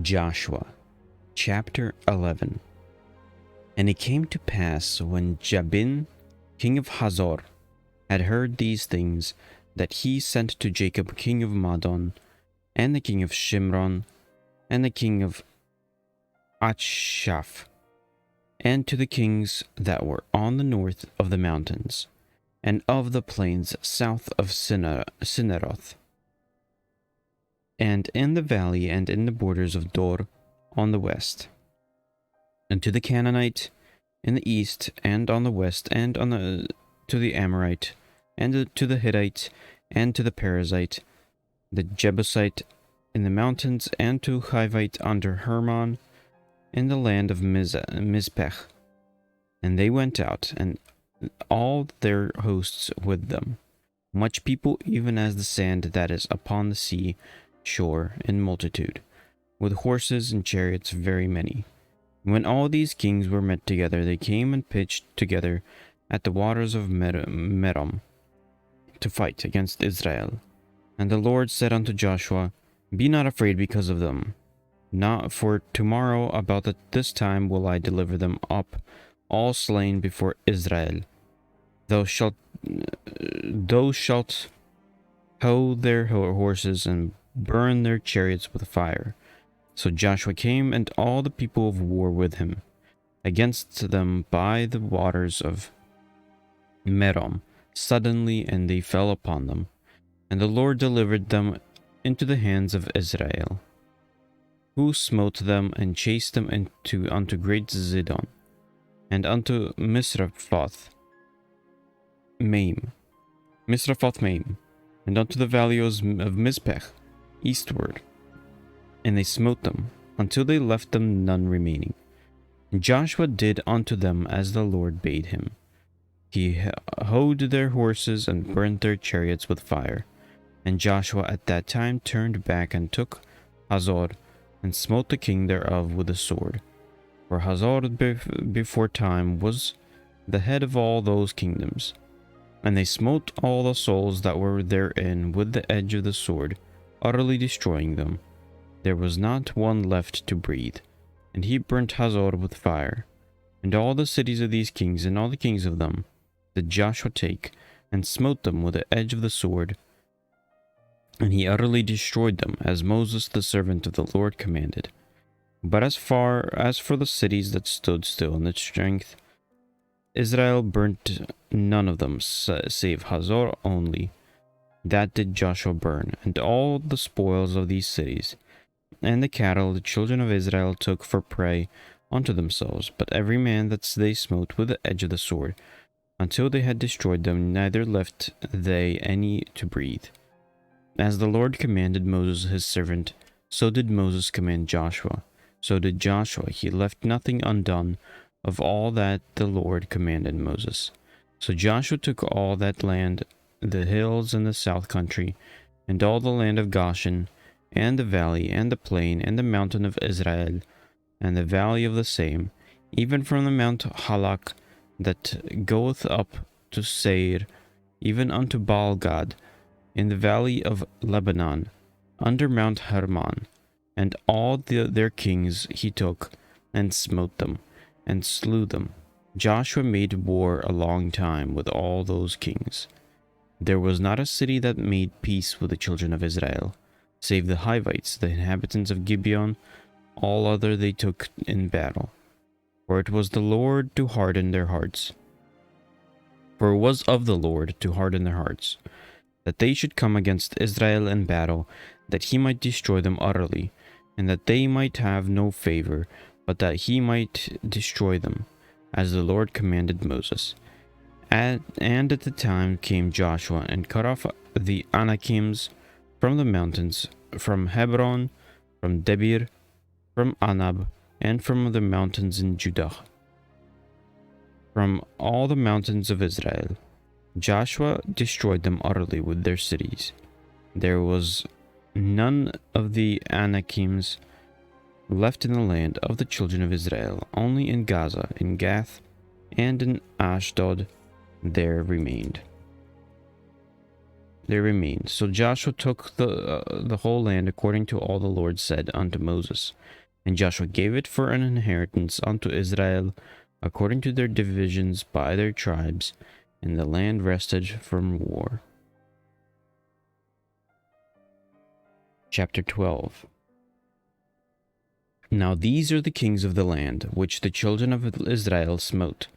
Joshua chapter 11. And it came to pass when Jabin, king of Hazor, had heard these things, that he sent to Jacob king of Madon, and the king of Shimron, and the king of Achshaph, and to the kings that were on the north of the mountains, and of the plains south of Cinneroth, and in the valley and in the borders of Dor on the west, and to the Canaanite in the east and on the west, and to the Amorite, and to the Hittite, and to the Perizzite, the Jebusite in the mountains, and to Hivite under Hermon in the land of Mizpech. And they went out, and all their hosts with them, much people even as the sand that is upon the sea shore in multitude, with horses and chariots very many. When all these kings were met together, they came and pitched together at the waters of Merom to fight against Israel. And the Lord said unto Joshua, Be not afraid because of them. Not for tomorrow about this time will I deliver them up, all slain before Israel. Thou shalt hoe their horses and burn their chariots with fire. So Joshua came, and all the people of war with him, against them by the waters of Merom, suddenly, and they fell upon them. And the Lord delivered them into the hands of Israel, who smote them and chased them unto great Zidon, and unto Misrephoth Maim, and unto the valleys of Mizpech eastward. And they smote them, until they left them none remaining. And Joshua did unto them as the Lord bade him. He hoed their horses and burnt their chariots with fire. And Joshua at that time turned back and took Hazor, and smote the king thereof with the sword. For Hazor before time was the head of all those kingdoms. And they smote all the souls that were therein with the edge of the sword, utterly destroying them. There was not one left to breathe. And he burnt Hazor with fire. And all the cities of these kings, and all the kings of them, did Joshua take, and smote them with the edge of the sword. And he utterly destroyed them, as Moses the servant of the Lord commanded. But as for the cities that stood still in its strength, Israel burnt none of them, save Hazor only. That did Joshua burn, and all the spoils of these cities, and the cattle the children of Israel took for prey unto themselves. But every man that they smote with the edge of the sword, until they had destroyed them, neither left they any to breathe. As the Lord commanded Moses his servant, so did Moses command Joshua. So did Joshua, he left nothing undone of all that the Lord commanded Moses. So Joshua took all that land, the hills and the south country, and all the land of Goshen, and the valley, and the plain, and the mountain of Israel, and the valley of the same, even from the Mount Halak that goeth up to Seir, even unto Baal-gad, in the valley of Lebanon, under Mount Hermon. And all their kings he took, and smote them, and slew them. Joshua made war a long time with all those kings. There was not a city that made peace with the children of Israel, save the Hivites, the inhabitants of Gibeon. All other they took in battle. For it was the Lord to harden their hearts. For it was of the Lord to harden their hearts, that they should come against Israel in battle, that he might destroy them utterly, and that they might have no favor, but that he might destroy them, as the Lord commanded Moses. And at the time came Joshua, and cut off the Anakims from the mountains, from Hebron, from Debir, from Anab, and from the mountains in Judah, from all the mountains of Israel. Joshua destroyed them utterly with their cities. There was none of the Anakims left in the land of the children of Israel, only in Gaza, in Gath, and in Ashdod there remained. they remained. So Joshua took the whole land according to all the Lord said unto Moses. And Joshua gave it for an inheritance unto Israel according to their divisions by their tribes, and the land rested from war. Chapter 12. Now these are the kings of the land, which the children of Israel smote,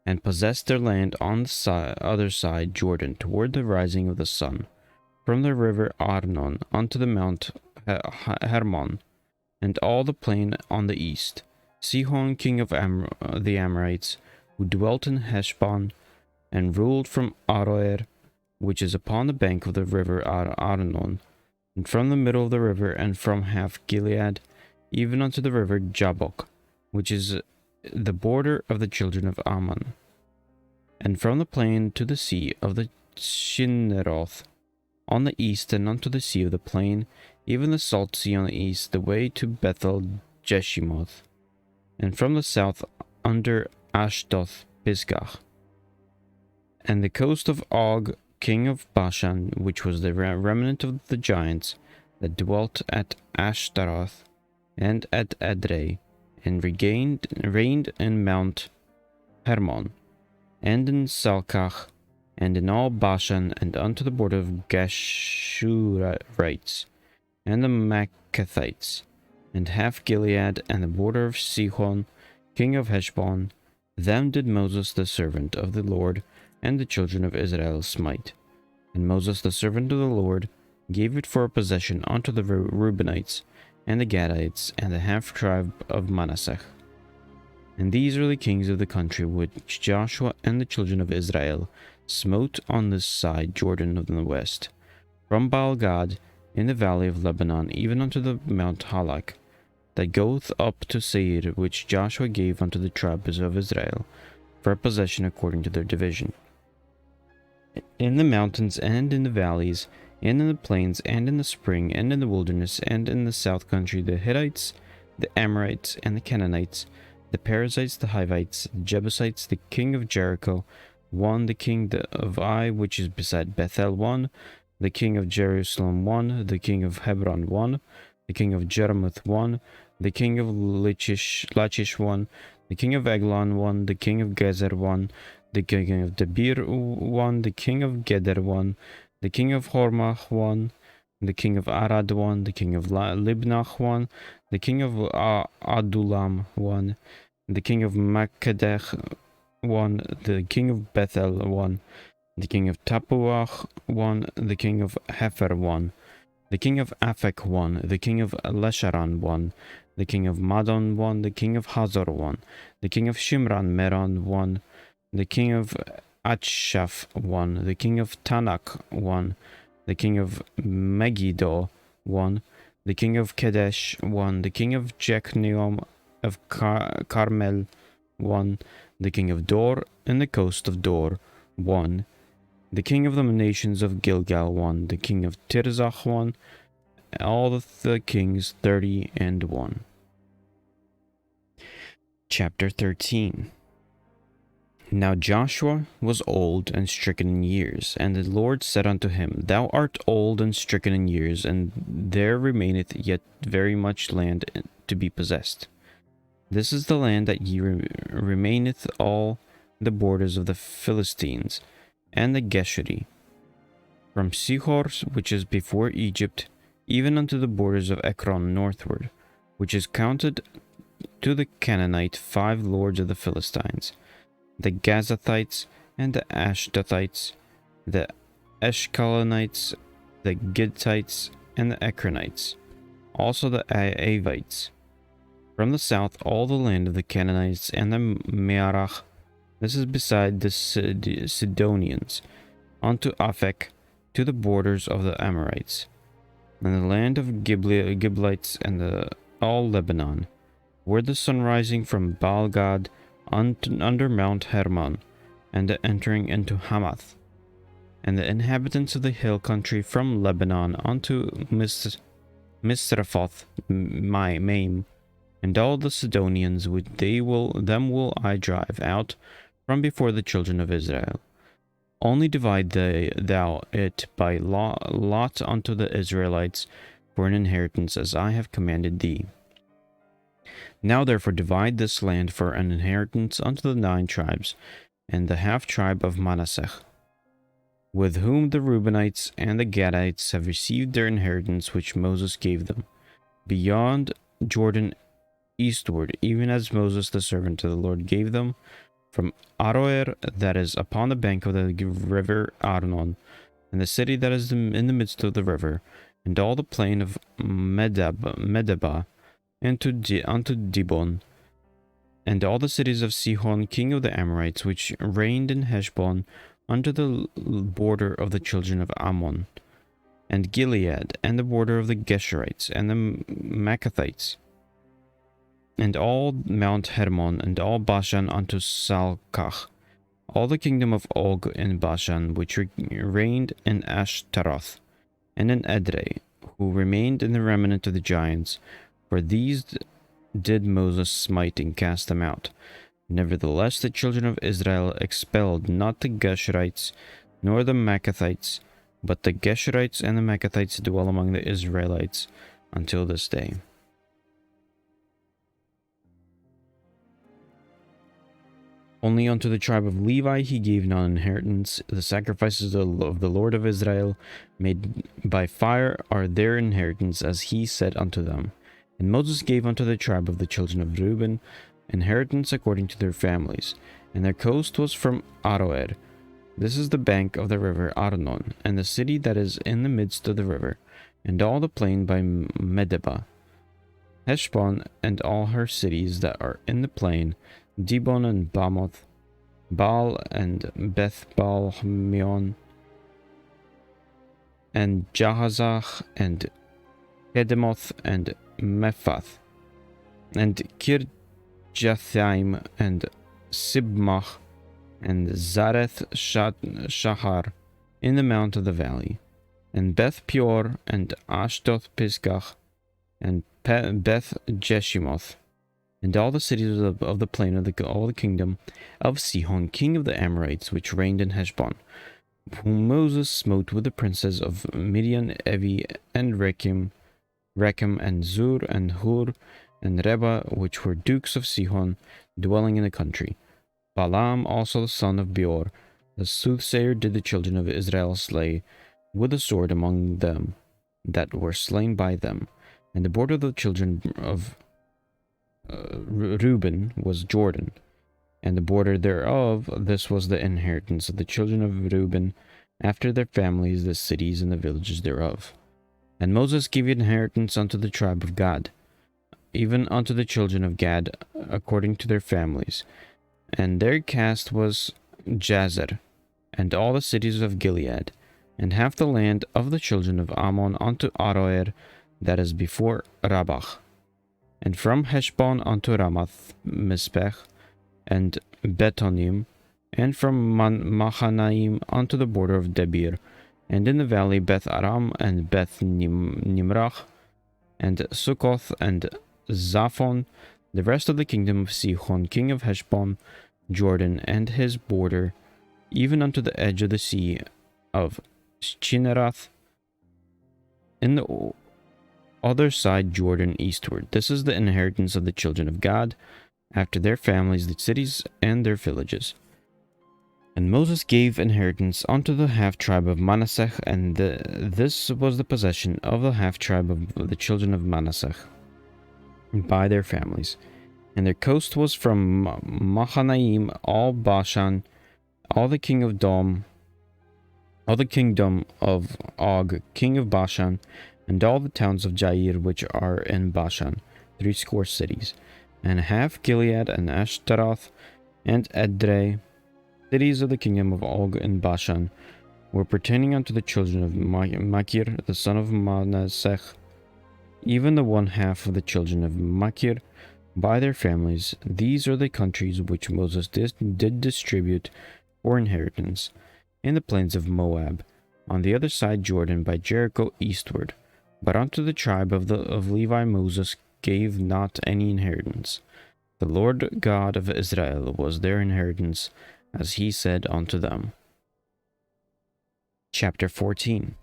and possessed their land on the other side Jordan, toward the rising of the sun, from the river Arnon unto the mount Hermon, and all the plain on the east. Sihon king of the Amorites, who dwelt in Heshbon, and ruled from Aroer, which is upon the bank of the river Arnon, and from the middle of the river, and from half Gilead, even unto the river Jabbok, which is the border of the children of Ammon, and from the plain to the sea of the Shinneroth on the east, and unto the sea of the plain, even the salt sea on the east, the way to Bethel Jeshimoth, and from the south under Ashdoth Pisgah, and the coast of Og king of Bashan, which was the remnant of the giants that dwelt at Ashtaroth and at Edrei, and reigned in Mount Hermon, and in Salcach, and in all Bashan, and unto the border of Geshurites, and the Maccathites, and half Gilead, and the border of Sihon, king of Heshbon. Them did Moses the servant of the Lord and the children of Israel smite. And Moses the servant of the Lord gave it for a possession unto the Reubenites, and the Gadites, and the half tribe of Manasseh. And these are the kings of the country which Joshua and the children of Israel smote on this side Jordan of the west, from Baal-gad in the valley of Lebanon, even unto the Mount Halak, that goeth up to Seir, which Joshua gave unto the tribes of Israel, for a possession according to their division. In the mountains, and in the valleys, and in the plains, and in the spring, and in the wilderness, and in the south country, the Hittites, the Amorites, and the Canaanites, the Perizzites, the Hivites, the Jebusites, the king of Jericho, one, the king of Ai, which is beside Bethel, one, the king of Jerusalem, one, the king of Hebron, one, the king of Jeremoth, one, the king of Lachish, one, the king of Eglon, one, the king of Gezer, one, the king of Debir, one, the king of Geder, one, the king of Hormah, one, the king of Arad, one, the king of Libnah, one, the king of Adulam, one, the king of Makkedech, one, the king of Bethel, one, the king of Tapuach, one, the king of Hefer, one, the king of Aphek, one, the king of Lesharan, one, the king of Madon, one, the king of Hazor, one, the king of Shimran Meron, one, the king of Atshaf, one, the king of Tanak, one, the king of Megiddo, one, the king of Kedesh, one, the king of Jekneam of Carmel, one, the king of Dor and the coast of Dor, one, the king of the nations of Gilgal, one, the king of Tirzah, one, all the kings 30. Chapter 13. Now Joshua was old and stricken in years, and the Lord said unto him, Thou art old and stricken in years, and there remaineth yet very much land to be possessed. This is the land that ye remaineth all the borders of the Philistines, and the Geshuri, from Sihor, which is before Egypt, even unto the borders of Ekron northward, which is counted to the Canaanite 5 lords of the Philistines, the Gazathites, and the Ashdothites, the Eshkalonites, the Gittites, and the Ekronites, also the Avites. From the south, all the land of the Canaanites and the Mearach, this is beside the Sidonians, unto Aphek, to the borders of the Amorites, and the land of Giblites, and all Lebanon, where the sun rising from Baal-gad under Mount Hermon, and the entering into Hamath, and the inhabitants of the hill country from Lebanon unto Misrephoth Maim, and all the Sidonians, them will I drive out from before the children of Israel. Only divide thou it by lot unto the Israelites for an inheritance, as I have commanded thee. Now therefore divide this land for an inheritance unto the 9 tribes, and the half tribe of Manasseh, with whom the Reubenites and the Gadites have received their inheritance which Moses gave them, beyond Jordan eastward, even as Moses the servant of the Lord gave them, from Aroer, that is upon the bank of the river Arnon, and the city that is in the midst of the river, and all the plain of Medeba, unto Dibon, and all the cities of Sihon king of the Amorites, which reigned in Heshbon, unto the border of the children of Ammon, and Gilead, and the border of the Geshurites, and the Maccathites, and all Mount Hermon, and all Bashan unto Salcach, all the kingdom of Og in Bashan, which reigned in Ashtaroth, and in Edrei, who remained in the remnant of the giants, for these did Moses smite and cast them out. Nevertheless the children of Israel expelled not the Geshurites, nor the Maccathites, but the Geshurites and the Maccathites dwell among the Israelites until this day. Only unto the tribe of Levi he gave none inheritance. The sacrifices of the Lord of Israel, made by fire, are their inheritance, as he said unto them. And Moses gave unto the tribe of the children of Reuben inheritance according to their families. And their coast was from Aroer. This is the bank of the river Arnon, and the city that is in the midst of the river, and all the plain by Medeba, Heshbon, and all her cities that are in the plain, Dibon and Bamoth, Baal and Beth Baal-meon, and Jahazah, and Kedemoth, and Mephath, and Kirjathaim, and Sibmach, and Zareth Shahar, in the mount of the valley, and Beth Peor, and Ashdoth Pisgah, and Beth Jeshimoth, and all the cities of the plain of all the kingdom of Sihon king of the Amorites, which reigned in Heshbon, whom Moses smote with the princes of Midian, Evi, and Rechem, and Zur, and Hur, and Reba, which were dukes of Sihon, dwelling in the country. Balaam also the son of Beor, the soothsayer, did the children of Israel slay with the sword among them that were slain by them. And the border of the children of Reuben was Jordan, and the border thereof, this was the inheritance of the children of Reuben, after their families, the cities and the villages thereof. And Moses gave inheritance unto the tribe of Gad, even unto the children of Gad, according to their families. And their caste was Jazer, and all the cities of Gilead, and half the land of the children of Ammon unto Aroer, that is before Rabbah, and from Heshbon unto Ramath Mispech, and Betonim, and from Mahanaim unto the border of Debir, and in the valley Beth Aram, and Beth Nimrach, and Sukkoth, and Zaphon, the rest of the kingdom of Sihon king of Heshbon, Jordan, and his border, even unto the edge of the sea of Chinerath, in the other side Jordan eastward. This is the inheritance of the children of Gad, after their families, the cities and their villages. And Moses gave inheritance unto the half tribe of Manasseh, and this was the possession of the half tribe of the children of Manasseh by their families. And their coast was from Mahanaim, all Bashan, all the kingdom of Og, king of Bashan, and all the towns of Jair which are in Bashan, 80 cities, and half Gilead, and Ashtaroth, and Edrei, cities of the kingdom of Og in Bashan, were pertaining unto the children of Machir, the son of Manasseh, even the 1/2 of the children of Machir, by their families. These are the countries which Moses did distribute for inheritance, in the plains of Moab, on the other side Jordan, by Jericho eastward. But unto the tribe of Levi Moses gave not any inheritance. The Lord God of Israel was their inheritance, as he said unto them. Chapter 14.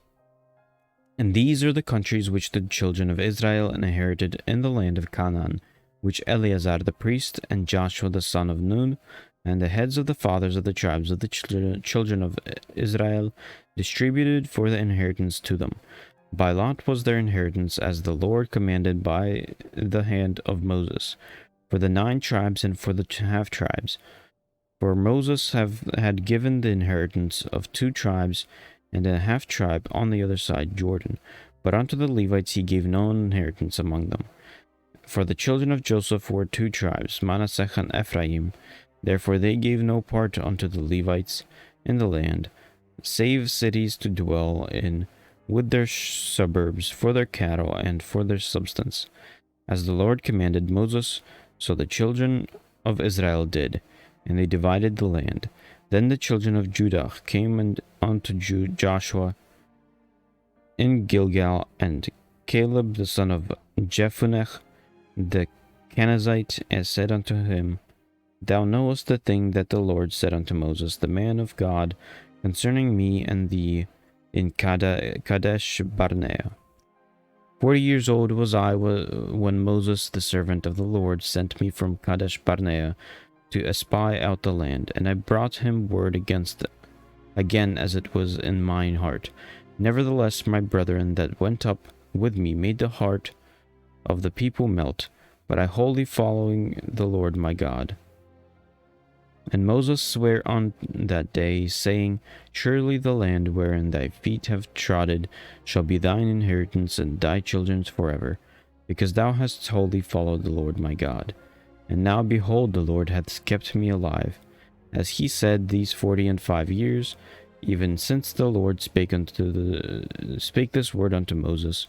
And these are the countries which the children of Israel inherited in the land of Canaan, which Eleazar the priest and Joshua the son of Nun, and the heads of the fathers of the tribes of the children of Israel, distributed for the inheritance to them. By lot was their inheritance, as the Lord commanded by the hand of Moses, for the 9 tribes and for the half-tribes. For Moses had given the inheritance of 2 tribes and a half-tribe on the other side Jordan, but unto the Levites he gave no inheritance among them. For the children of Joseph were 2 tribes, Manasseh and Ephraim. Therefore they gave no part unto the Levites in the land, save cities to dwell in, with their suburbs, for their cattle and for their substance. As the Lord commanded Moses, so the children of Israel did, and they divided the land. Then the children of Judah came unto Joshua in Gilgal, and Caleb the son of Jephunneh the Kenizzite said unto him, Thou knowest the thing that the Lord said unto Moses, the man of God, concerning me and thee in Kadesh Barnea. 40 years old was I when Moses, the servant of the Lord, sent me from Kadesh Barnea to espy out the land, and I brought him word again as it was in mine heart. Nevertheless, my brethren that went up with me made the heart of the people melt, but I wholly following the Lord my God. And Moses sware on that day, saying, Surely the land wherein thy feet have trodden shall be thine inheritance and thy children's forever, because thou hast wholly followed the Lord my God. And now behold, the Lord hath kept me alive, as he said, these 45 years, even since the Lord spake this word unto Moses,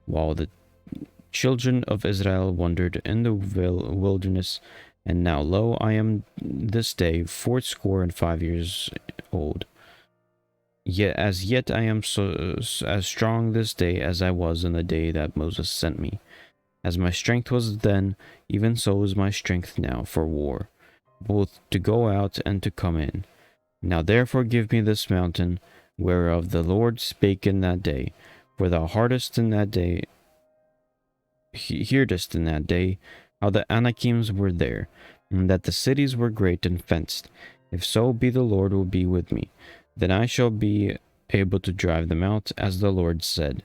while the children of Israel wandered in the wilderness. And now, lo, I am this day 85 years old. Yet I am as strong this day as I was in the day that Moses sent me. As my strength was then, even so is my strength now for war, both to go out and to come in. Now therefore give me this mountain, whereof the Lord spake in that day, for thou heardest in that day how the Anakims were there, and that the cities were great and fenced. If so be the Lord will be with me, then I shall be able to drive them out, as the Lord said.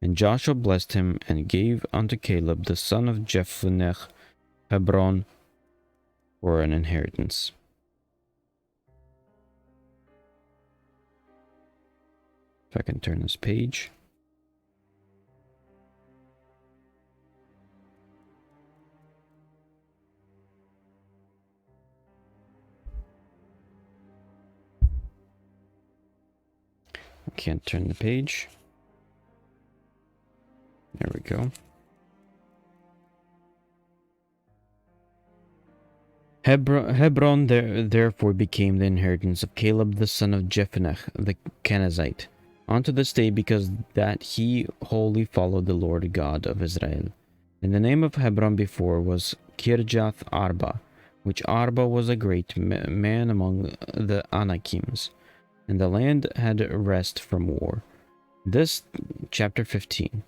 And Joshua blessed him, and gave unto Caleb the son of Jephunneh Hebron for an inheritance. If I can turn this page. I can't turn the page. There we go. Hebron therefore became the inheritance of Caleb the son of Jephunneh the Kenizzite, unto this day, because that he wholly followed the Lord God of Israel. And the name of Hebron before was Kirjath Arba, which Arba was a great man among the Anakims, and the land had rest from war. This, chapter 15.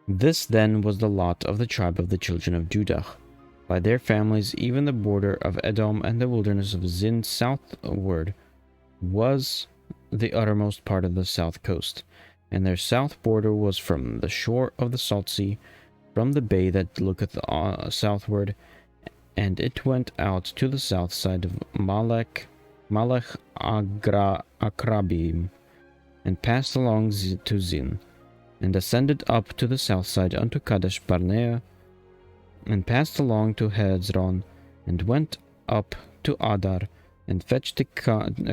This then was the lot of the tribe of the children of Judah, by their families, even the border of Edom and the wilderness of Zin southward was the uttermost part of the south coast, and their south border was from the shore of the salt sea, from the bay that looketh southward, and it went out to the south side of Malech Akrabim, and passed along to Zin, and ascended up to the south side unto Kadesh Barnea, and passed along to Hezron, and went up to Adar, and fetched a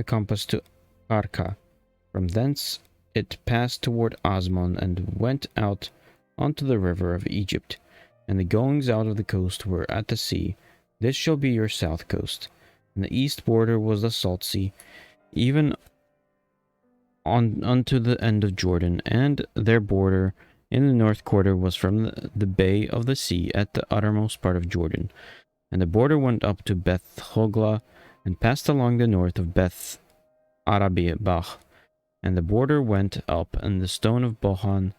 compass to Arka. From thence it passed toward Asmon, and went out unto the river of Egypt. And the goings out of the coast were at the sea. This shall be your south coast. And the east border was the salt sea, even unto the end of Jordan, and their border in the north quarter was from the bay of the sea at the uttermost part of Jordan. And the border went up to Beth Hoglah, and passed along the north of Beth Arabiah, And the border went up, and the stone of Bohan,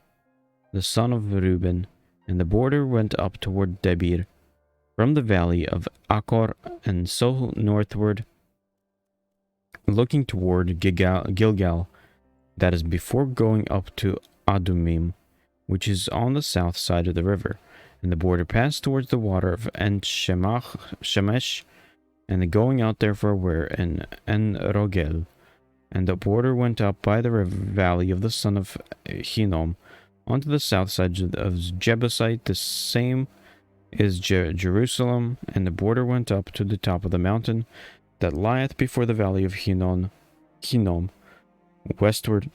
the son of Reuben, and the border went up toward Debir, from the valley of Achor, and so northward, looking toward Gilgal, that is before going up to Adumim, which is on the south side of the river. And the border passed towards the water of En-Shemesh, and the going out therefore were in En-Rogel. And the border went up by the valley of the son of Hinnom, onto the south side of Jebusite. The same is Jerusalem. And the border went up to the top of the mountain that lieth before the valley of Hinnom, westward,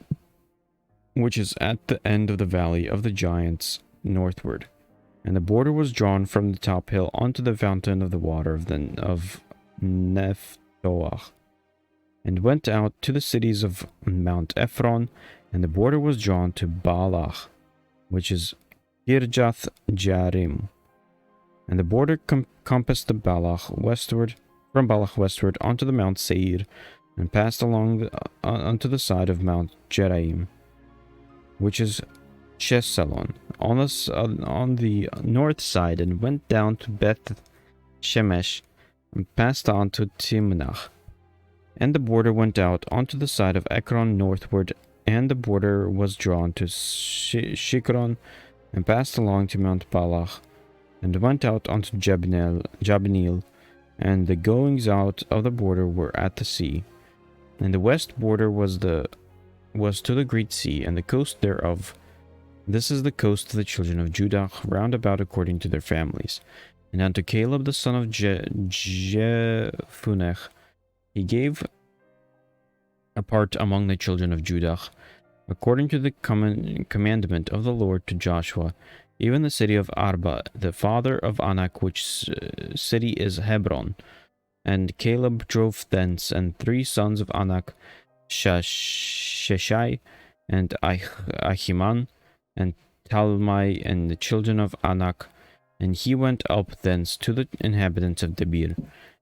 which is at the end of the valley of the giants, northward. And the border was drawn from the top hill unto the fountain of the water of Nephtoah, and went out to the cities of Mount Ephron. And the border was drawn to Baalach, which is Kirjath Jearim. And the border compassed the from Baalach westward onto the Mount Seir, and passed along unto the side of Mount Jeraim, which is Chesalon, on the north side, and went down to Beth Shemesh, and passed on to Timnah. And the border went out onto the side of Ekron northward, and the border was drawn to Shikron, and passed along to Mount Baalach, and went out onto Jabneel, and the goings out of the border were at the sea. And the west border was to the Great Sea, and the coast thereof. This is the coast of the children of Judah, round about according to their families. And unto Caleb the son of Jephunneh he gave a part among the children of Judah, according to the commandment of the Lord to Joshua, even the city of Arba, the father of Anak, which city is Hebron. And Caleb drove thence, and 3 sons of Anak, Sheshai, and Ahiman, and Talmai, and the children of Anak. And he went up thence to the inhabitants of Debir.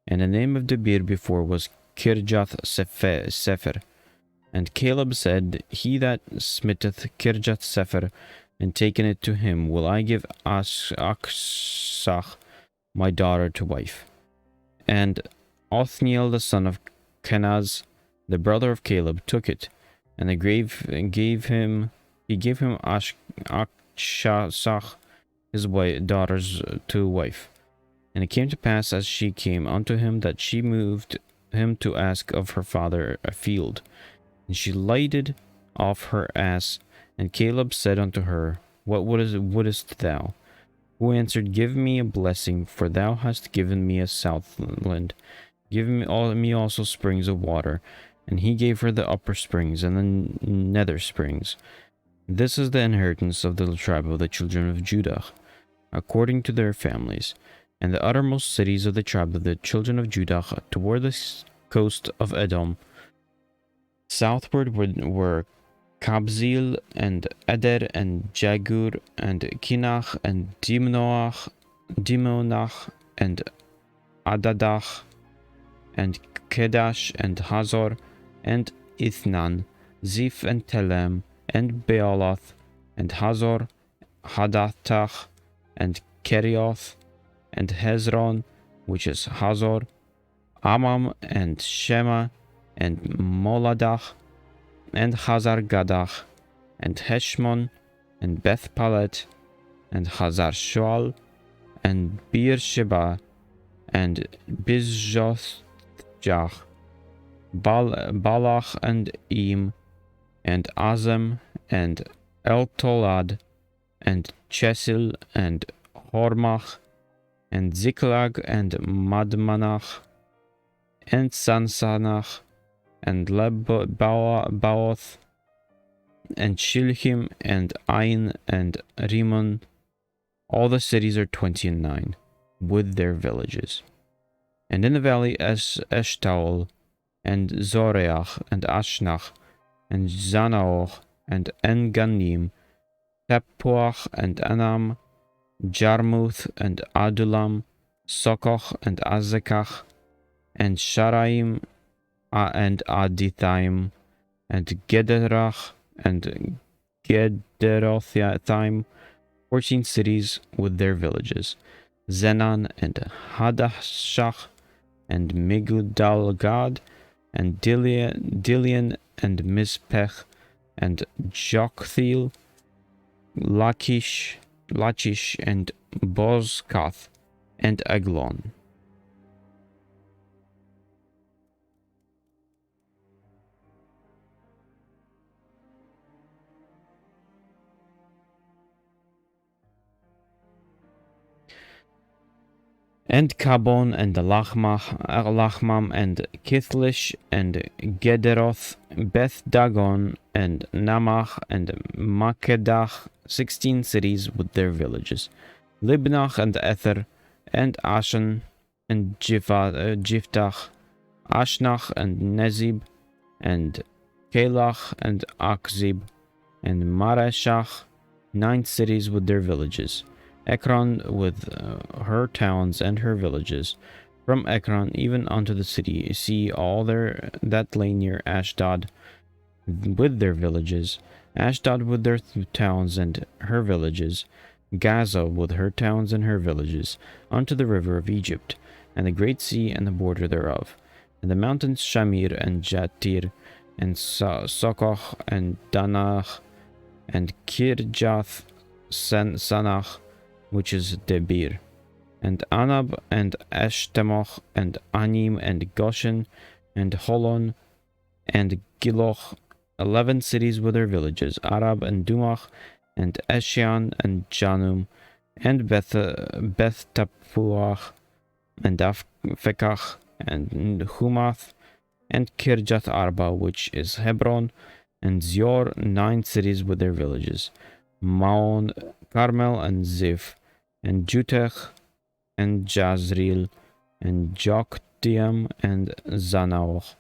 And the name of Debir before was Kirjath Sefer. And Caleb said, He that smitteth Kirjath Sefer, and taken it to him, will I give Aksach, my daughter, to wife. And Othniel the son of Kenaz, the brother of Caleb, took it, and he gave him Akshasach, his daughters, to wife. And it came to pass, as she came unto him, that she moved him to ask of her father a field. And she lighted off her ass, and Caleb said unto her, What wouldest thou? Who answered, Give me a blessing, for thou hast given me a southland. Give me also springs of water. And he gave her the upper springs and the nether springs. This is the inheritance of the tribe of the children of Judah, according to their families. And the uttermost cities of the tribe of the children of Judah toward the coast of Edom, southward were Kabzeel, and Eder, and Jagur, and Kinach, and Dimonach, and Adadach, and Kedash, and Hazor, and Ithnan, Ziph, and Telem, and Bealoth, and Hazor, Hadathach, and Kerioth, and Hezron, which is Hazor, Amam, and Shema, and Moladach, and Hazar Gadach, and Heshmon, and Beth Palet, and Hazar Shual, and Beersheba, and Bizjothjach, Balach, and Im, and Azem, and Eltolad, and Chesil, and Hormach, and Ziklag, and Madmanach, and Sansanach, and Lebaoth, and Shilhim, and Ain, and Rimmon. All the cities are 29, with their villages. And in the valley Eshtaol, and Zoreach, and Ashnach, and Zanaoch, and Enganim, Tepuach, and Anam, Jarmuth, and Adulam, Sokoch, and Azekach, and Sharaim, and Adithaim, and Gederach, and Gederothaim, 14 cities with their villages, Zenan, and Hadashach, and Migdal-gad, and Dilian, and Mizpech, and Joktheel, Lachish, and Bozkath, and Eglon. And Kabon, and Lachmam, and Kithlish, and Gederoth, Beth Dagon, and Namach, and Makedach, 16 cities with their villages, Libnach, and Ether, and Ashan, and Jiftach, Ashnach, and Nezib, and Kelach, and Akzib, and Mareshach, 9 cities with their villages, Ekron with her towns and her villages, from Ekron even unto the sea, all that lay near Ashdod with their villages, Ashdod with their towns and her villages, Gaza with her towns and her villages, unto the river of Egypt, and the great sea and the border thereof, and the mountains Shamir and Jatir, and Sokoch and Danach, and Kirjath Sanach, which is Debir, and Anab, and Eshtemoch, and Anim, and Goshen, and Holon, and Giloch, 11 cities with their villages, Arab, and Dumach, and Eshian, and Janum, and Beth Tapuach, and Afekach, and Humath, and Kirjath Arba, which is Hebron, and Zior, 9 cities with their villages, Maon, Carmel, and Ziph, and Jutech, and Jazreel, and Joktiam, and Zanaoch,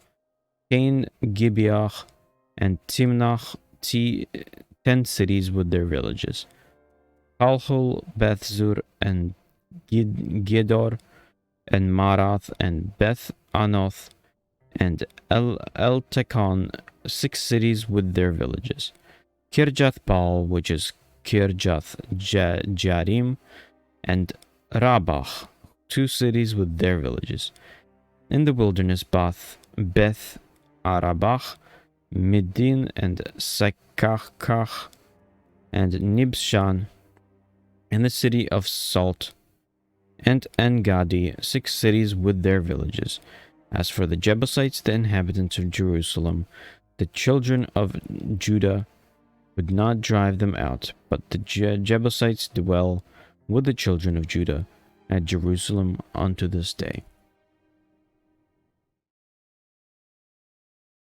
Cain, Gibeach, and Timnach, 10 cities with their villages, Halhul, Bethzur, and Gedor, and Marath, and Beth Anoth, and El-Tekon, 6 cities with their villages, Kirjath Baal, which is Kirjath Jarim, and Rabach, 2 cities with their villages. In the wilderness, Beth Arabach, Midin, and Sekachach, and Nibshan, and the city of Salt, and En-Gadi, 6 cities with their villages. As for the Jebusites, the inhabitants of Jerusalem, the children of Judah would not drive them out, but the Jebusites dwell with the children of Judah at Jerusalem unto this day.